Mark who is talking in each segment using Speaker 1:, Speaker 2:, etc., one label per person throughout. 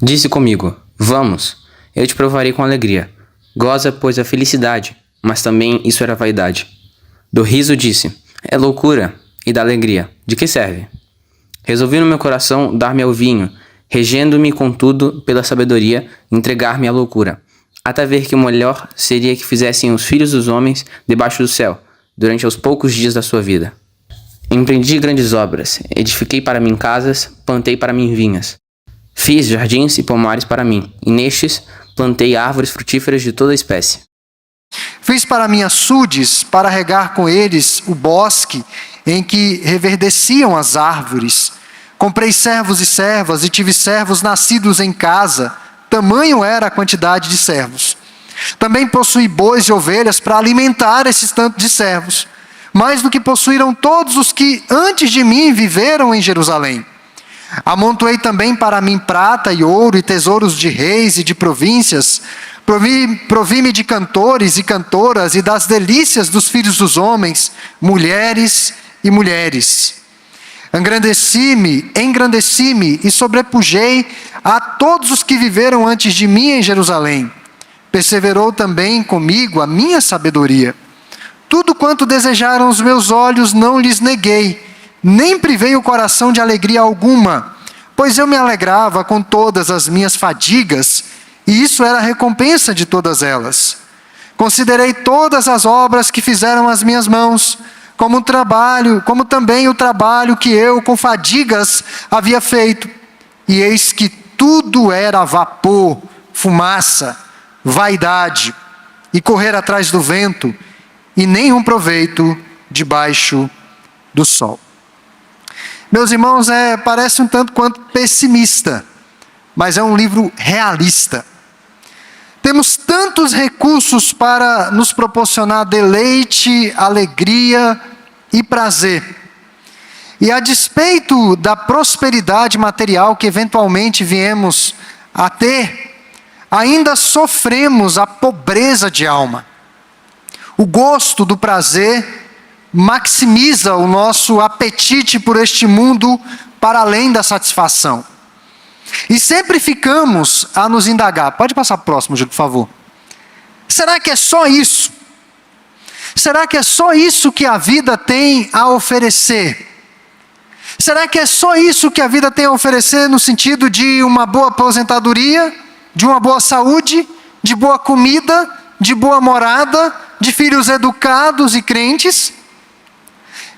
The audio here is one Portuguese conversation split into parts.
Speaker 1: Disse comigo: vamos, eu te provarei com alegria. Goza, pois, a felicidade, mas também isso era vaidade. Do riso disse: é loucura, e da alegria, de que serve? Resolvi no meu coração dar-me ao vinho, regendo-me, contudo, pela sabedoria, entregar-me à loucura, até ver que o melhor seria que fizessem os filhos dos homens debaixo do céu, durante os poucos dias da sua vida. Empreendi grandes obras, edifiquei para mim casas, plantei para mim vinhas. Fiz jardins e pomares para mim, e nestes plantei árvores frutíferas de toda espécie.
Speaker 2: Fiz para mim açudes, para regar com eles o bosque em que reverdeciam as árvores. Comprei servos e servas, e tive servos nascidos em casa. Tamanho era a quantidade de servos. Também possuí bois e ovelhas para alimentar esses tantos de servos, mais do que possuíram todos os que antes de mim viveram em Jerusalém. Amontoei também para mim prata e ouro e tesouros de reis e de províncias. Provi-me de cantores e cantoras e das delícias dos filhos dos homens, mulheres e mulheres. Engrandeci-me e sobrepujei a todos os que viveram antes de mim em Jerusalém. Perseverou também comigo a minha sabedoria. Tudo quanto desejaram os meus olhos não lhes neguei, nem privei o coração de alegria alguma, pois eu me alegrava com todas as minhas fadigas, e isso era a recompensa de todas elas. Considerei todas as obras que fizeram as minhas mãos, como também o trabalho que eu com fadigas havia feito, e eis que tudo era vapor, fumaça, vaidade, e correr atrás do vento, e nenhum proveito debaixo do sol. Meus irmãos, parece um tanto quanto pessimista, mas é um livro realista. Temos tantos recursos para nos proporcionar deleite, alegria e prazer. E a despeito da prosperidade material que eventualmente viemos a ter, ainda sofremos a pobreza de alma. O gosto do prazer maximiza o nosso apetite por este mundo para além da satisfação. E sempre ficamos a nos indagar. Pode passar próximo, Júlio, por favor. Será que é só isso? Será que é só isso que a vida tem a oferecer? Será que é só isso que a vida tem a oferecer no sentido de uma boa aposentadoria, de uma boa saúde, de boa comida, de boa morada, de filhos educados e crentes?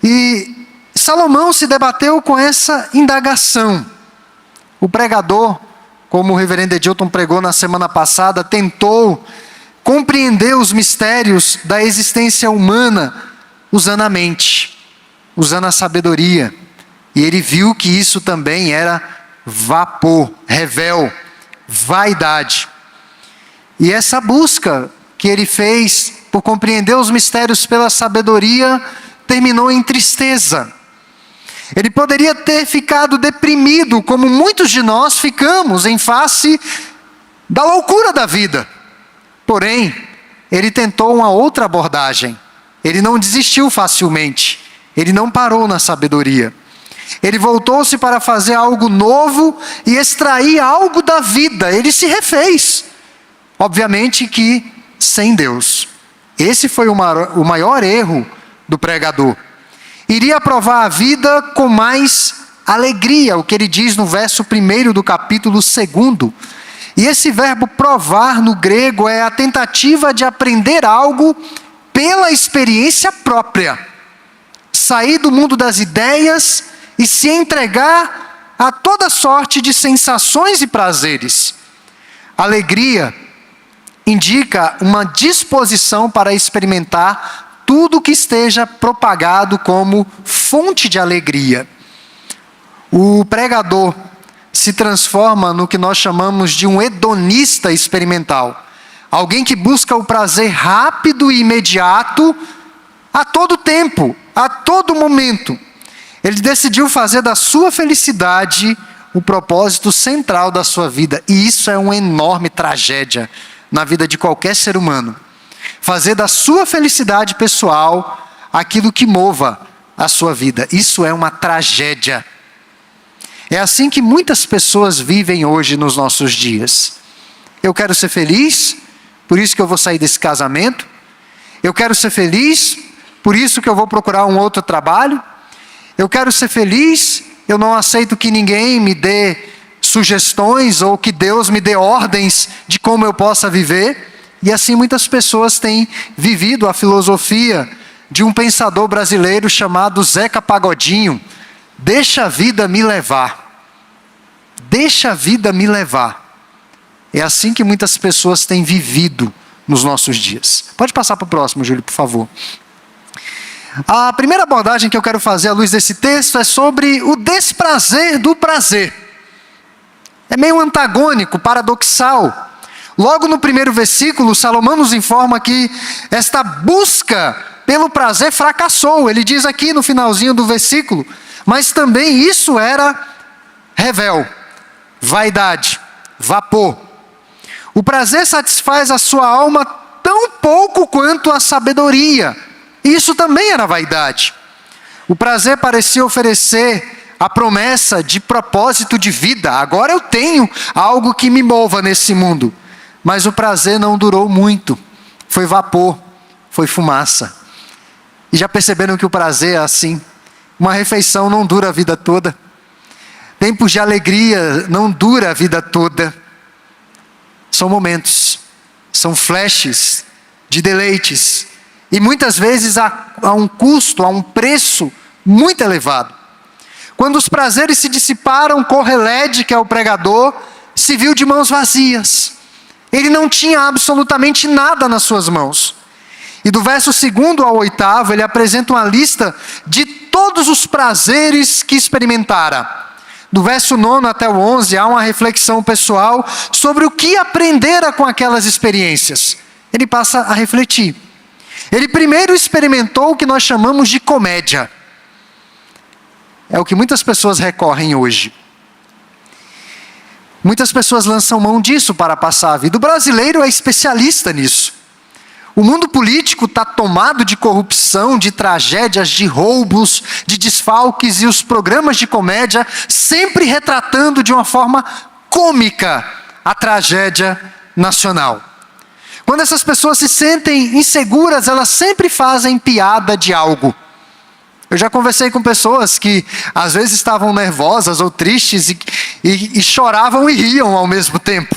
Speaker 2: E Salomão se debateu com essa indagação. O pregador, como o reverendo Edilton pregou na semana passada, tentou compreender os mistérios da existência humana usando a mente, usando a sabedoria. E ele viu que isso também era vapor, revel, vaidade. E essa busca que ele fez por compreender os mistérios pela sabedoria terminou em tristeza. Ele poderia ter ficado deprimido, como muitos de nós ficamos em face da loucura da vida. Porém, ele tentou uma outra abordagem. Ele não desistiu facilmente. Ele não parou na sabedoria. Ele voltou-se para fazer algo novo e extrair algo da vida. Ele se refez. Obviamente que sem Deus. Esse foi o maior erro do pregador. Iria provar a vida com mais alegria, o que ele diz no verso 1 do capítulo 2. E esse verbo provar no grego é a tentativa de aprender algo pela experiência própria. Sair do mundo das ideias e se entregar a toda sorte de sensações e prazeres. Alegria indica uma disposição para experimentar tudo que esteja propagado como fonte de alegria. O pregador se transforma no que nós chamamos de um hedonista experimental. Alguém que busca o prazer rápido e imediato a todo tempo, a todo momento. Ele decidiu fazer da sua felicidade o propósito central da sua vida. E isso é uma enorme tragédia na vida de qualquer ser humano. Fazer da sua felicidade pessoal aquilo que mova a sua vida. Isso é uma tragédia. É assim que muitas pessoas vivem hoje nos nossos dias. Eu quero ser feliz, por isso que eu vou sair desse casamento. Eu quero ser feliz, por isso que eu vou procurar um outro trabalho. Eu quero ser feliz, eu não aceito que ninguém me dê sugestões ou que Deus me dê ordens de como eu possa viver. E assim muitas pessoas têm vivido a filosofia de um pensador brasileiro chamado Zeca Pagodinho. Deixa a vida me levar. Deixa a vida me levar. É assim que muitas pessoas têm vivido nos nossos dias. Pode passar para o próximo, Júlio, por favor. A primeira abordagem que eu quero fazer à luz desse texto é sobre o desprazer do prazer. É meio antagônico, paradoxal. Logo no primeiro versículo, Salomão nos informa que esta busca pelo prazer fracassou. Ele diz aqui no finalzinho do versículo, mas também isso era revel, vaidade, vapor. O prazer satisfaz a sua alma tão pouco quanto a sabedoria. Isso também era vaidade. O prazer parecia oferecer a promessa de propósito de vida. Agora eu tenho algo que me mova nesse mundo. Mas o prazer não durou muito. Foi vapor, foi fumaça. E já perceberam que o prazer é assim? Uma refeição não dura a vida toda. Tempos de alegria não dura a vida toda. São momentos, são flashes de deleites. E muitas vezes há um custo, há um preço muito elevado. Quando os prazeres se dissiparam, Correled, que é o pregador, se viu de mãos vazias. Ele não tinha absolutamente nada nas suas mãos. E do verso 2 ao 8, ele apresenta uma lista de todos os prazeres que experimentara. Do verso 9 até o 11, há uma reflexão pessoal sobre o que aprendera com aquelas experiências. Ele passa a refletir. Ele primeiro experimentou o que nós chamamos de comédia. É o que muitas pessoas recorrem hoje. Muitas pessoas lançam mão disso para passar a vida. O brasileiro é especialista nisso. O mundo político está tomado de corrupção, de tragédias, de roubos, de desfalques, e os programas de comédia sempre retratando de uma forma cômica a tragédia nacional. Quando essas pessoas se sentem inseguras, elas sempre fazem piada de algo. Eu já conversei com pessoas que às vezes estavam nervosas ou tristes e choravam e riam ao mesmo tempo.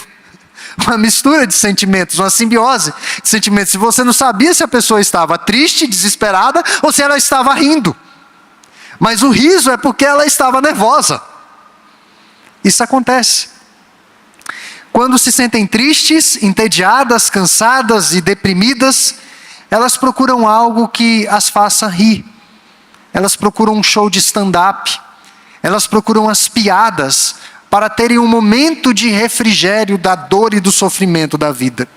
Speaker 2: Uma mistura de sentimentos, uma simbiose de sentimentos. Se você não sabia se a pessoa estava triste, desesperada, ou se ela estava rindo. Mas o riso é porque ela estava nervosa. Isso acontece. Quando se sentem tristes, entediadas, cansadas e deprimidas, elas procuram algo que as faça rir. Elas procuram um show de stand-up. Elas procuram as piadas para terem um momento de refrigério da dor e do sofrimento da vida.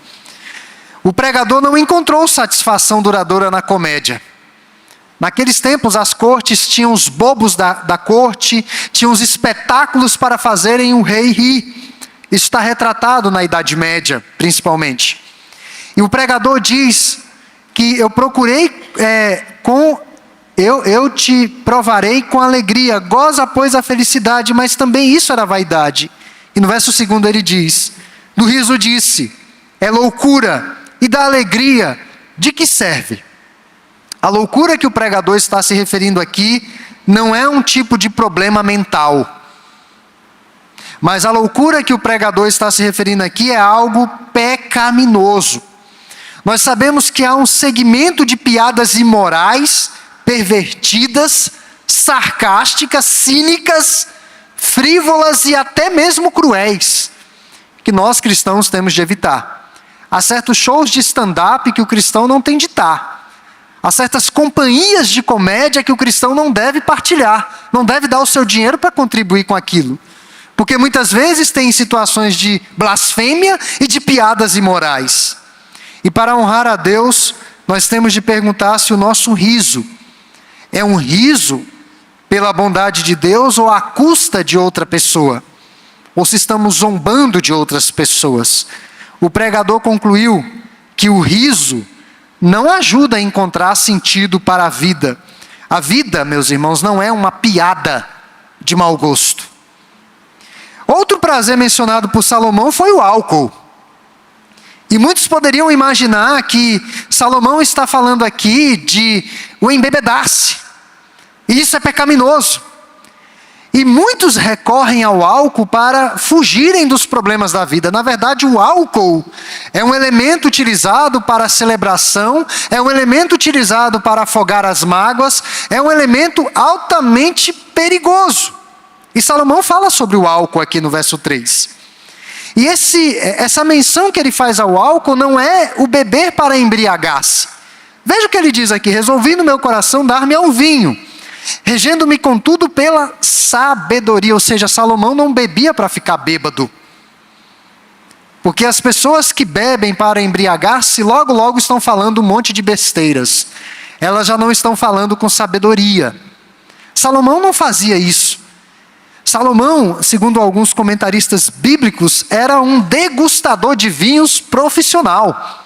Speaker 2: O pregador não encontrou satisfação duradoura na comédia. Naqueles tempos, as cortes tinham os bobos da corte, tinham os espetáculos para fazerem o rei rir. Isso está retratado na Idade Média, principalmente. E o pregador diz que eu procurei Eu te provarei com alegria, goza, pois, a felicidade, mas também isso era vaidade. E no verso 2 ele diz, do riso disse, é loucura, e da alegria, de que serve? A loucura que o pregador está se referindo aqui, não é um tipo de problema mental. Mas a loucura que o pregador está se referindo aqui é algo pecaminoso. Nós sabemos que há um segmento de piadas imorais, pervertidas, sarcásticas, cínicas, frívolas e até mesmo cruéis, que nós cristãos temos de evitar. Há certos shows de stand-up que o cristão não tem de estar. Há certas companhias de comédia que o cristão não deve partilhar, não deve dar o seu dinheiro para contribuir com aquilo. Porque muitas vezes tem situações de blasfêmia e de piadas imorais. E para honrar a Deus, nós temos de perguntar se o nosso riso é um riso pela bondade de Deus ou à custa de outra pessoa? Ou se estamos zombando de outras pessoas? O pregador concluiu que o riso não ajuda a encontrar sentido para a vida. A vida, meus irmãos, não é uma piada de mau gosto. Outro prazer mencionado por Salomão foi o álcool. E muitos poderiam imaginar que Salomão está falando aqui de o embebedar-se. E isso é pecaminoso. E muitos recorrem ao álcool para fugirem dos problemas da vida. Na verdade, o álcool é um elemento utilizado para a celebração, é um elemento utilizado para afogar as mágoas, é um elemento altamente perigoso. E Salomão fala sobre o álcool aqui no verso 3. E essa menção que ele faz ao álcool não é o beber para embriagar-se. Veja o que ele diz aqui: resolvi no meu coração dar-me ao vinho, regendo-me contudo pela sabedoria. Ou seja, Salomão não bebia para ficar bêbado. Porque as pessoas que bebem para embriagar-se, logo logo estão falando um monte de besteiras. Elas já não estão falando com sabedoria. Salomão não fazia isso. Salomão, segundo alguns comentaristas bíblicos, era um degustador de vinhos profissional.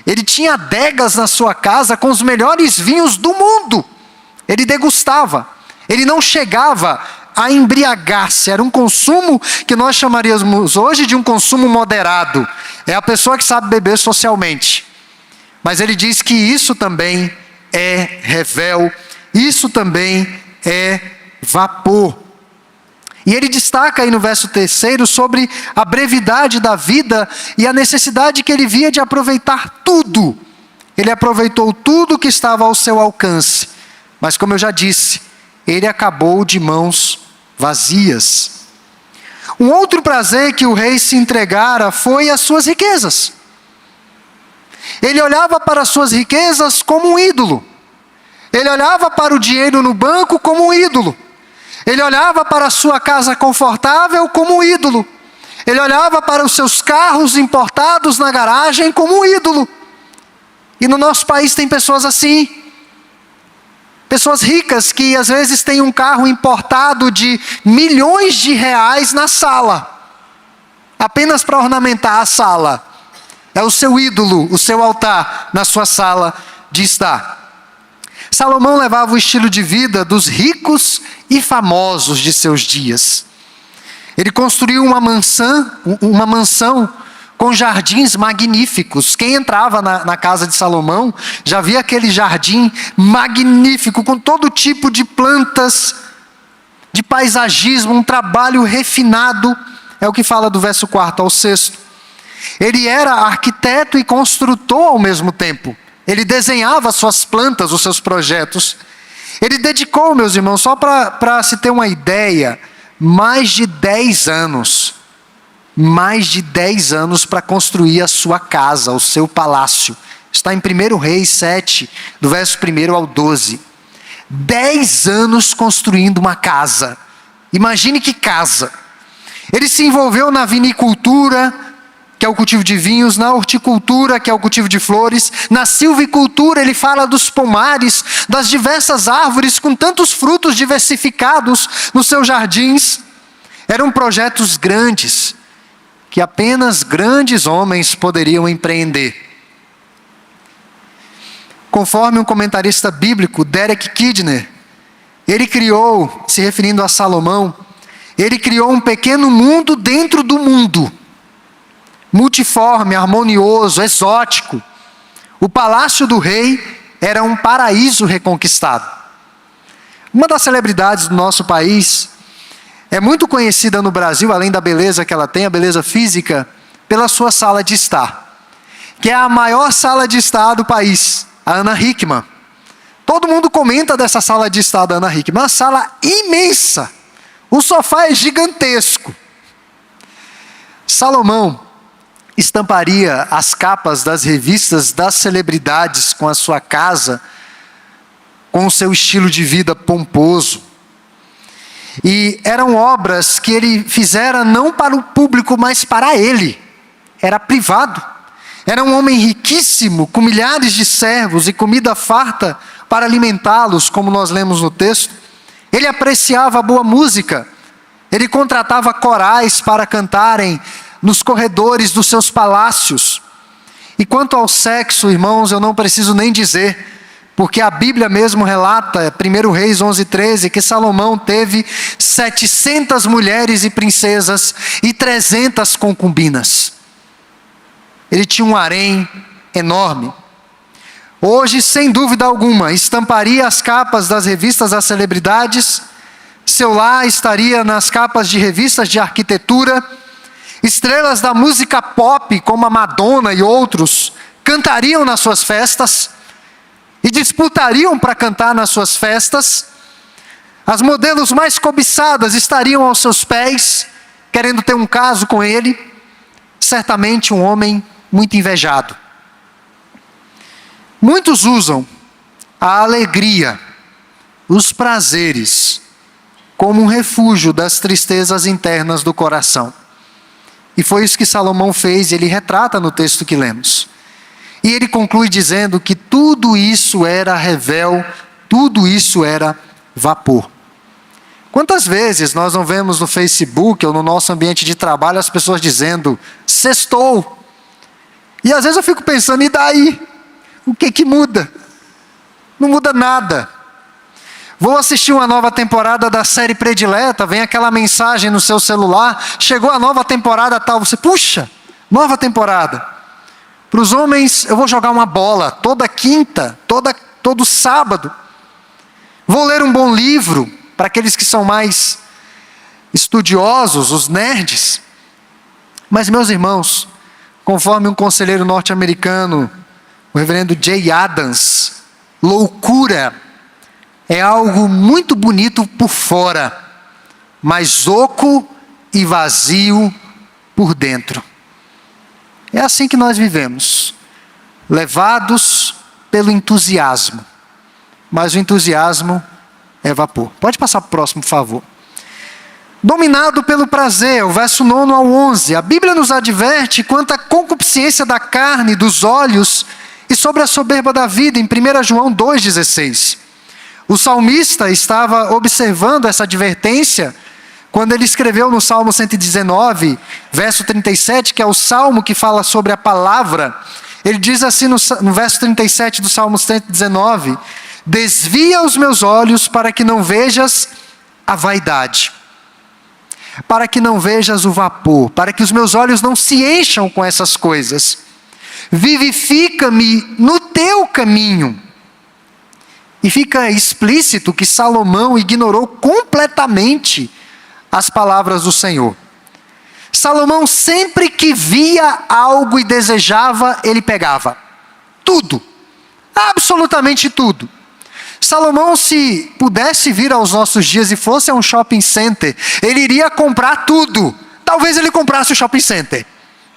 Speaker 2: Ele tinha adegas na sua casa com os melhores vinhos do mundo. Ele degustava. Ele não chegava a embriagar-se. Era um consumo que nós chamaríamos hoje de um consumo moderado. É a pessoa que sabe beber socialmente. Mas ele diz que isso também é revel, isso também é vapor. E ele destaca aí no verso 3 sobre a brevidade da vida e a necessidade que ele via de aproveitar tudo. Ele aproveitou tudo que estava ao seu alcance. Mas como eu já disse, ele acabou de mãos vazias. Um outro prazer que o rei se entregara foi as suas riquezas. Ele olhava para as suas riquezas como um ídolo. Ele olhava para o dinheiro no banco como um ídolo. Ele olhava para a sua casa confortável como um ídolo. Ele olhava para os seus carros importados na garagem como um ídolo. E no nosso país tem pessoas assim. Pessoas ricas que às vezes têm um carro importado de milhões de reais na sala. Apenas para ornamentar a sala. É o seu ídolo, o seu altar na sua sala de estar. Salomão levava o estilo de vida dos ricos e famosos de seus dias. Ele construiu uma mansão com jardins magníficos. Quem entrava na casa de Salomão já via aquele jardim magnífico, com todo tipo de plantas, de paisagismo, um trabalho refinado. É o que fala do verso 4 ao 6. Ele era arquiteto e construtor ao mesmo tempo. Ele desenhava suas plantas, os seus projetos. Ele dedicou, meus irmãos, só para se ter uma ideia, mais de 10 anos. Mais de 10 anos para construir a sua casa, o seu palácio. Está em 1 Reis 7, do verso 1 ao 12. 10 anos construindo uma casa. Imagine que casa. Ele se envolveu na vinicultura, que é o cultivo de vinhos, na horticultura, que é o cultivo de flores, na silvicultura. Ele fala dos pomares, das diversas árvores com tantos frutos diversificados nos seus jardins. Eram projetos grandes, que apenas grandes homens poderiam empreender. Conforme um comentarista bíblico, Derek Kidner, ele criou, se referindo a Salomão, ele criou um pequeno mundo dentro do mundo. Multiforme, harmonioso, exótico. O palácio do rei era um paraíso reconquistado. Uma das celebridades do nosso país é muito conhecida no Brasil, além da beleza que ela tem, a beleza física, pela sua sala de estar, que é a maior sala de estar do país, a Ana Hickman. Todo mundo comenta dessa sala de estar da Ana Hickman, uma sala imensa. O sofá é gigantesco. Salomão estamparia as capas das revistas das celebridades com a sua casa, com o seu estilo de vida pomposo. E eram obras que ele fizera não para o público, mas para ele. Era privado. Era um homem riquíssimo, com milhares de servos e comida farta para alimentá-los, como nós lemos no texto. Ele apreciava a boa música. Ele contratava corais para cantarem nos corredores dos seus palácios. E quanto ao sexo, irmãos, eu não preciso nem dizer, porque a Bíblia mesmo relata, 1 Reis 11:13, que Salomão teve 700 mulheres e princesas e 300 concubinas. Ele tinha um harém enorme. Hoje, sem dúvida alguma, estamparia as capas das revistas das celebridades, seu lar estaria nas capas de revistas de arquitetura, estrelas da música pop, como a Madonna e outros, cantariam nas suas festas e disputariam para cantar nas suas festas. As modelos mais cobiçadas estariam aos seus pés, querendo ter um caso com ele. Certamente um homem muito invejado. Muitos usam a alegria, os prazeres, como um refúgio das tristezas internas do coração. E foi isso que Salomão fez, e ele retrata no texto que lemos. E ele conclui dizendo que tudo isso era revel, tudo isso era vapor. Quantas vezes nós não vemos no Facebook ou no nosso ambiente de trabalho as pessoas dizendo, sextou. E às vezes eu fico pensando, e daí? O que muda? Não muda nada. Vou assistir uma nova temporada da série predileta, vem aquela mensagem no seu celular, chegou a nova temporada tal, você, puxa, nova temporada. Para os homens, eu vou jogar uma bola toda quinta, todo sábado. Vou ler um bom livro, para aqueles que são mais estudiosos, os nerds. Mas, meus irmãos, conforme um conselheiro norte-americano, o reverendo Jay Adams, loucura é algo muito bonito por fora, mas oco e vazio por dentro. É assim que nós vivemos, levados pelo entusiasmo, mas o entusiasmo é vapor. Pode passar para o próximo, por favor. Dominado pelo prazer, o verso 9 ao 11, a Bíblia nos adverte quanto à concupiscência da carne, dos olhos e sobre a soberba da vida, em 1 João 2,16. O salmista estava observando essa advertência quando ele escreveu no Salmo 119, verso 37, que é o salmo que fala sobre a palavra. Ele diz assim no verso 37 do Salmo 119, desvia os meus olhos para que não vejas a vaidade, para que não vejas o vapor, para que os meus olhos não se encham com essas coisas. Vivifica-me no teu caminho. E fica explícito que Salomão ignorou completamente as palavras do Senhor. Salomão, sempre que via algo e desejava, ele pegava. Tudo. Absolutamente tudo. Salomão, se pudesse vir aos nossos dias e fosse a um shopping center, ele iria comprar tudo. Talvez ele comprasse o shopping center,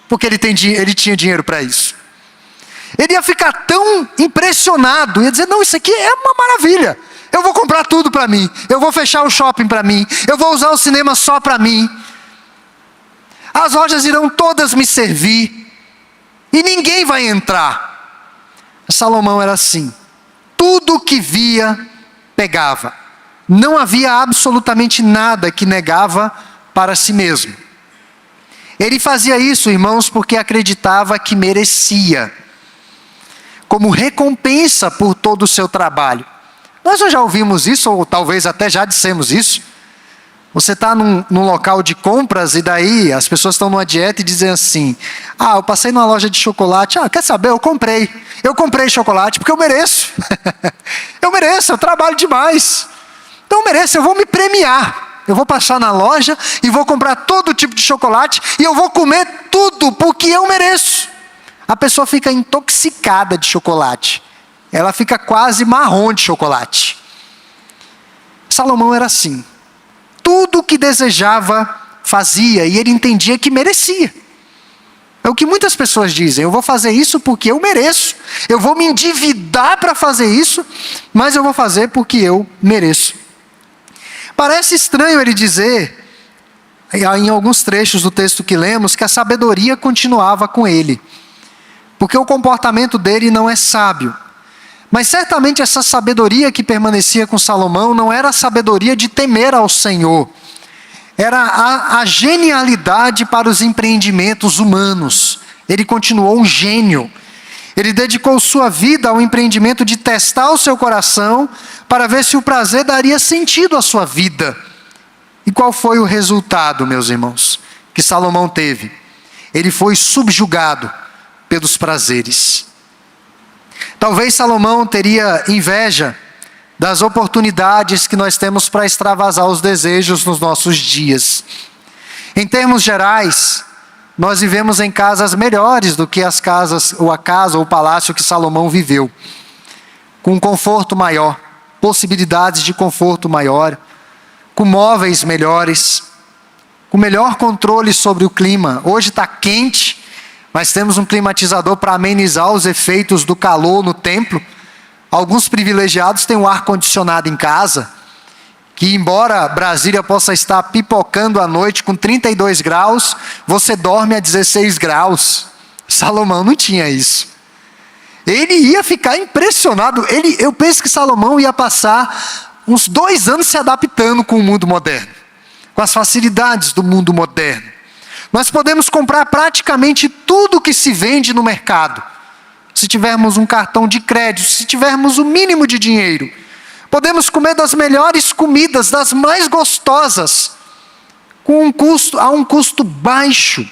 Speaker 2: porque ele tinha dinheiro para isso. Ele ia ficar tão impressionado, ia dizer, não, isso aqui é uma maravilha. Eu vou comprar tudo para mim, eu vou fechar o shopping para mim, eu vou usar o cinema só para mim. As lojas irão todas me servir, e ninguém vai entrar. Salomão era assim. Tudo que via, pegava. Não havia absolutamente nada que negava para si mesmo. Ele fazia isso, irmãos, porque acreditava que merecia, como recompensa por todo o seu trabalho. Nós já ouvimos isso, ou talvez até já dissemos isso. Você está num local de compras e daí as pessoas estão numa dieta e dizem assim, eu passei numa loja de chocolate, quer saber, eu comprei chocolate porque eu mereço. Eu trabalho demais. Então eu mereço, eu vou me premiar. Eu vou passar na loja e vou comprar todo tipo de chocolate e eu vou comer tudo porque eu mereço. A pessoa fica intoxicada de chocolate. Ela fica quase marrom de chocolate. Salomão era assim. Tudo o que desejava, fazia, e ele entendia que merecia. É o que muitas pessoas dizem, eu vou fazer isso porque eu mereço. Eu vou me endividar para fazer isso, mas eu vou fazer porque eu mereço. Parece estranho ele dizer, em alguns trechos do texto que lemos, que a sabedoria continuava com ele. Porque o comportamento dele não é sábio. Mas certamente essa sabedoria que permanecia com Salomão não era a sabedoria de temer ao Senhor. Era a genialidade para os empreendimentos humanos. Ele continuou um gênio. Ele dedicou sua vida ao empreendimento de testar o seu coração para ver se o prazer daria sentido à sua vida. E qual foi o resultado, meus irmãos, que Salomão teve? Ele foi subjugado pelos prazeres. Talvez Salomão teria inveja das oportunidades que nós temos para extravasar os desejos nos nossos dias. Em termos gerais, nós vivemos em casas melhores do que as casas, ou a casa ou o palácio que Salomão viveu, com conforto maior, possibilidades de conforto maior, com móveis melhores, com melhor controle sobre o clima. Hoje está quente, mas temos um climatizador para amenizar os efeitos do calor no templo. Alguns privilegiados têm um ar-condicionado em casa, que embora Brasília possa estar pipocando à noite com 32 graus, você dorme a 16 graus. Salomão não tinha isso. Ele ia ficar impressionado. Eu penso que Salomão ia passar uns 2 anos se adaptando com o mundo moderno, com as facilidades do mundo moderno. Nós podemos comprar praticamente tudo que se vende no mercado, se tivermos um cartão de crédito, se tivermos o mínimo de dinheiro. Podemos comer das melhores comidas, das mais gostosas, a um custo baixo.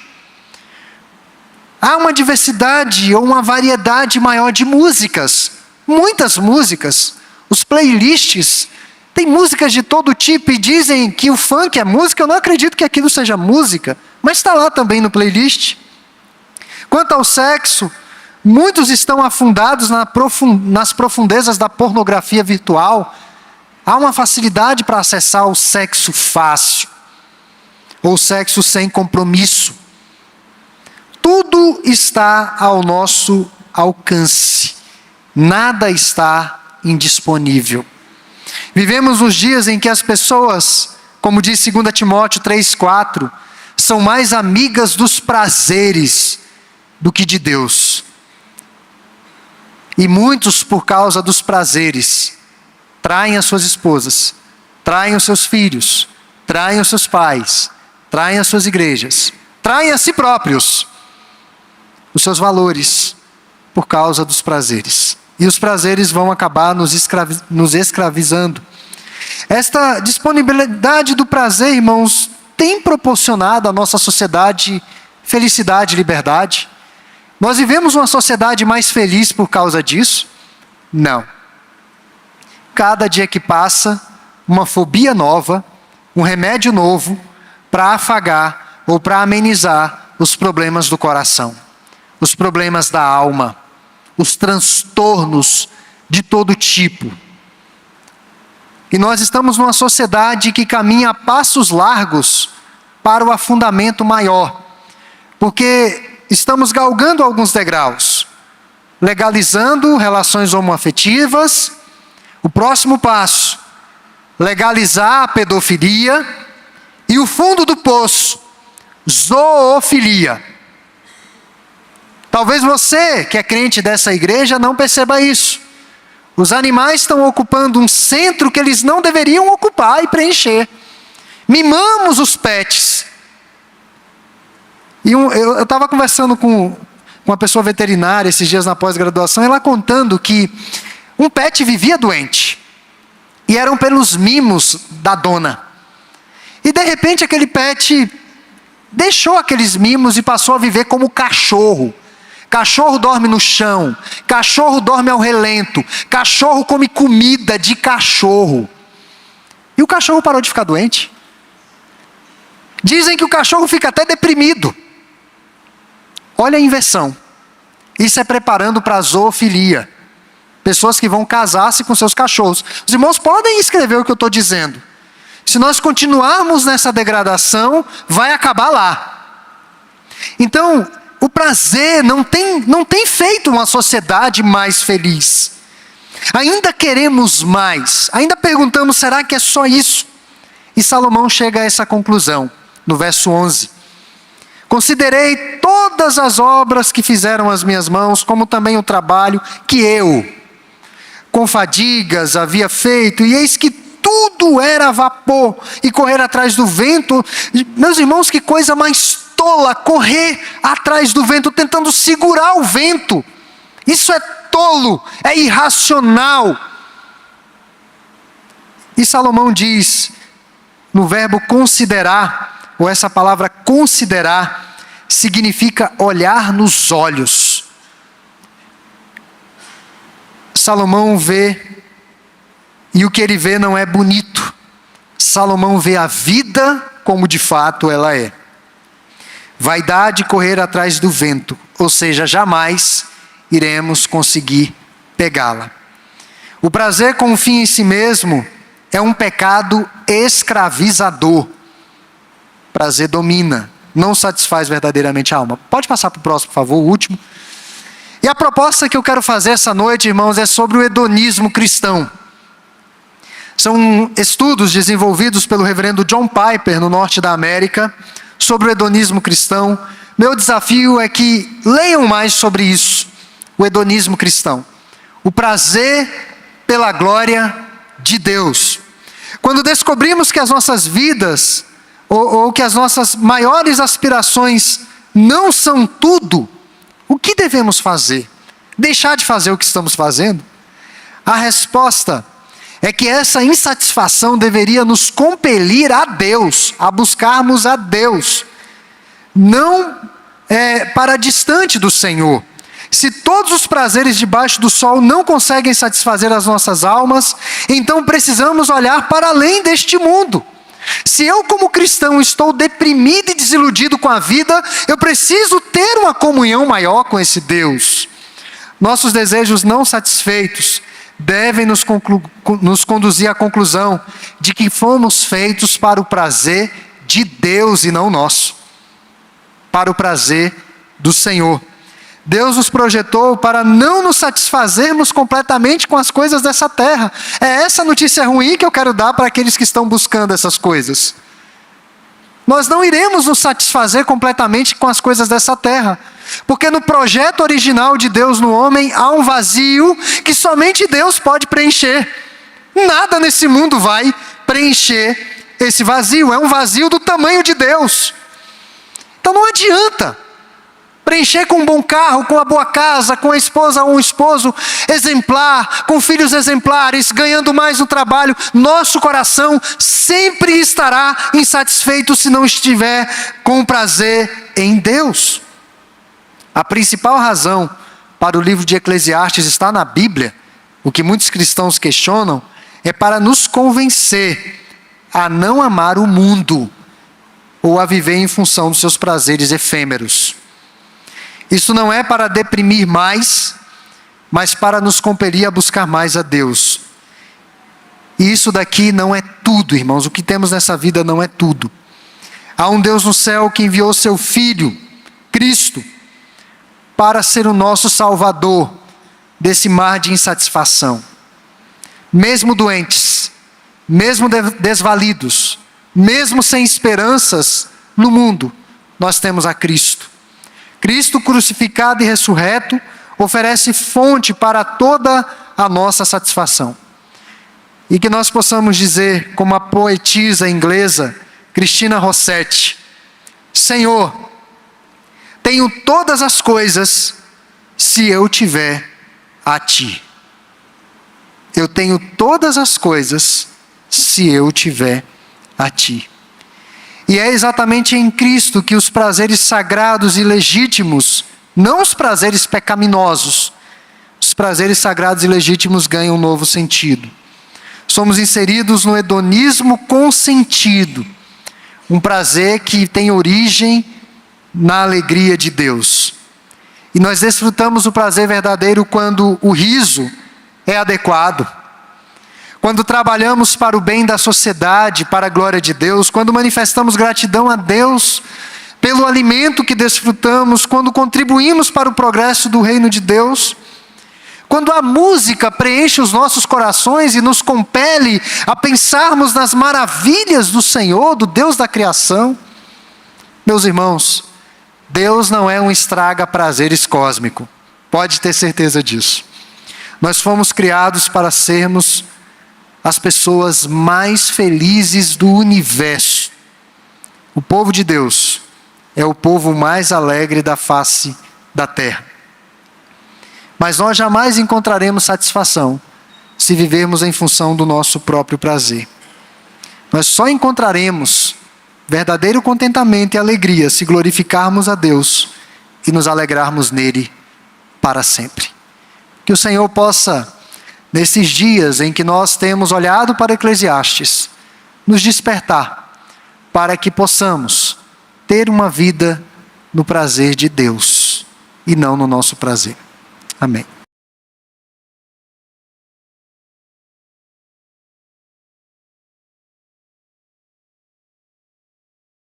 Speaker 2: Há uma diversidade ou uma variedade maior de músicas, muitas músicas. Os playlists têm músicas de todo tipo e dizem que o funk é música. Eu não acredito que aquilo seja música, mas está lá também no playlist. Quanto ao sexo, muitos estão afundados nas profundezas da pornografia virtual. Há uma facilidade para acessar o sexo fácil, ou sexo sem compromisso. Tudo está ao nosso alcance. Nada está indisponível. Vivemos nos dias em que as pessoas, como diz 2 Timóteo 3,4, são mais amigas dos prazeres do que de Deus. E muitos, por causa dos prazeres, traem as suas esposas, traem os seus filhos, traem os seus pais, traem as suas igrejas, traem a si próprios, os seus valores, por causa dos prazeres. E os prazeres vão acabar nos escravizando. Esta disponibilidade do prazer, irmãos, tem proporcionado à nossa sociedade felicidade e liberdade. Nós vivemos uma sociedade mais feliz por causa disso? Não. Cada dia que passa, uma fobia nova, um remédio novo para afagar ou para amenizar os problemas do coração, os problemas da alma, os transtornos de todo tipo. E nós estamos numa sociedade que caminha a passos largos para o afundamento maior, porque estamos galgando alguns degraus, legalizando relações homoafetivas. O próximo passo, legalizar a pedofilia. E o fundo do poço, zoofilia. Talvez você, que é crente dessa igreja, não perceba isso. Os animais estão ocupando um centro que eles não deveriam ocupar e preencher. Mimamos os pets. E eu estava conversando com uma pessoa veterinária esses dias na pós-graduação, ela contando que um pet vivia doente. E eram pelos mimos da dona. E de repente aquele pet deixou aqueles mimos e passou a viver como cachorro. Cachorro dorme no chão, cachorro dorme ao relento, cachorro come comida de cachorro. E o cachorro parou de ficar doente. Dizem que o cachorro fica até deprimido. Olha a inversão. Isso é preparando para a zoofilia. Pessoas que vão casar-se com seus cachorros. Os irmãos podem escrever o que eu estou dizendo. Se nós continuarmos nessa degradação, vai acabar lá. Então, o prazer não tem feito uma sociedade mais feliz. Ainda queremos mais. Ainda perguntamos, será que é só isso? E Salomão chega a essa conclusão, no verso 11. Considerei todas as obras que fizeram as minhas mãos, como também o trabalho que eu, com fadigas, havia feito, e eis que tudo era vapor e correr atrás do vento. Meus irmãos, que coisa mais tola, correr atrás do vento, tentando segurar o vento. Isso é tolo, é irracional. E Salomão diz, no verbo considerar, ou essa palavra considerar, significa olhar nos olhos. Salomão vê, e o que ele vê não é bonito. Salomão vê a vida como de fato ela é. Vaidade correr atrás do vento, ou seja, jamais iremos conseguir pegá-la. O prazer com o fim em si mesmo é um pecado escravizador. Prazer domina, não satisfaz verdadeiramente a alma. Pode passar para o próximo, por favor, o último. E a proposta que eu quero fazer essa noite, irmãos, é sobre o hedonismo cristão. São estudos desenvolvidos pelo reverendo John Piper, no norte da América, sobre o hedonismo cristão. Meu desafio é que leiam mais sobre isso, o hedonismo cristão. O prazer pela glória de Deus. Quando descobrimos que as nossas vidas, ou que as nossas maiores aspirações não são tudo, o que devemos fazer? Deixar de fazer o que estamos fazendo? A resposta é que essa insatisfação deveria nos compelir a Deus, a buscarmos a Deus, não para distante do Senhor. Se todos os prazeres debaixo do sol não conseguem satisfazer as nossas almas, então precisamos olhar para além deste mundo. Se eu, como cristão, estou deprimido e desiludido com a vida, eu preciso ter uma comunhão maior com esse Deus. Nossos desejos não satisfeitos devem nos conduzir à conclusão de que fomos feitos para o prazer de Deus e não nosso, para o prazer do Senhor. Deus nos projetou para não nos satisfazermos completamente com as coisas dessa terra. É essa notícia ruim que eu quero dar para aqueles que estão buscando essas coisas. Nós não iremos nos satisfazer completamente com as coisas dessa terra, porque no projeto original de Deus no homem há um vazio que somente Deus pode preencher. Nada nesse mundo vai preencher esse vazio, é um vazio do tamanho de Deus. Então não adianta preencher com um bom carro, com uma boa casa, com a esposa ou um esposo exemplar, com filhos exemplares, ganhando mais no trabalho. Nosso coração sempre estará insatisfeito se não estiver com prazer em Deus. A principal razão para o livro de Eclesiastes estar na Bíblia, o que muitos cristãos questionam, é para nos convencer a não amar o mundo ou a viver em função dos seus prazeres efêmeros. Isso não é para deprimir mais, mas para nos compelir a buscar mais a Deus. E isso daqui não é tudo, irmãos. O que temos nessa vida não é tudo. Há um Deus no céu que enviou seu Filho, Cristo, para ser o nosso Salvador desse mar de insatisfação. Mesmo doentes, mesmo desvalidos, mesmo sem esperanças no mundo, nós temos a Cristo. Cristo crucificado e ressurreto oferece fonte para toda a nossa satisfação. E que nós possamos dizer, como a poetisa inglesa Christina Rossetti: Senhor, tenho todas as coisas se eu tiver a Ti. Eu tenho todas as coisas se eu tiver a Ti. E é exatamente em Cristo que os prazeres sagrados e legítimos, não os prazeres pecaminosos, os prazeres sagrados e legítimos ganham um novo sentido. Somos inseridos no hedonismo consentido, um prazer que tem origem na alegria de Deus. E nós desfrutamos o prazer verdadeiro quando o riso é adequado, quando trabalhamos para o bem da sociedade, para a glória de Deus, quando manifestamos gratidão a Deus pelo alimento que desfrutamos, quando contribuímos para o progresso do reino de Deus, quando a música preenche os nossos corações e nos compele a pensarmos nas maravilhas do Senhor, do Deus da criação. Meus irmãos, Deus não é um estraga-prazeres cósmico, pode ter certeza disso. Nós fomos criados para sermos as pessoas mais felizes do universo. O povo de Deus é o povo mais alegre da face da terra. Mas nós jamais encontraremos satisfação se vivermos em função do nosso próprio prazer. Nós só encontraremos verdadeiro contentamento e alegria se glorificarmos a Deus e nos alegrarmos nele para sempre. Que o Senhor possa, nesses dias em que nós temos olhado para Eclesiastes, nos despertar para que possamos ter uma vida no prazer de Deus e não no nosso prazer. Amém.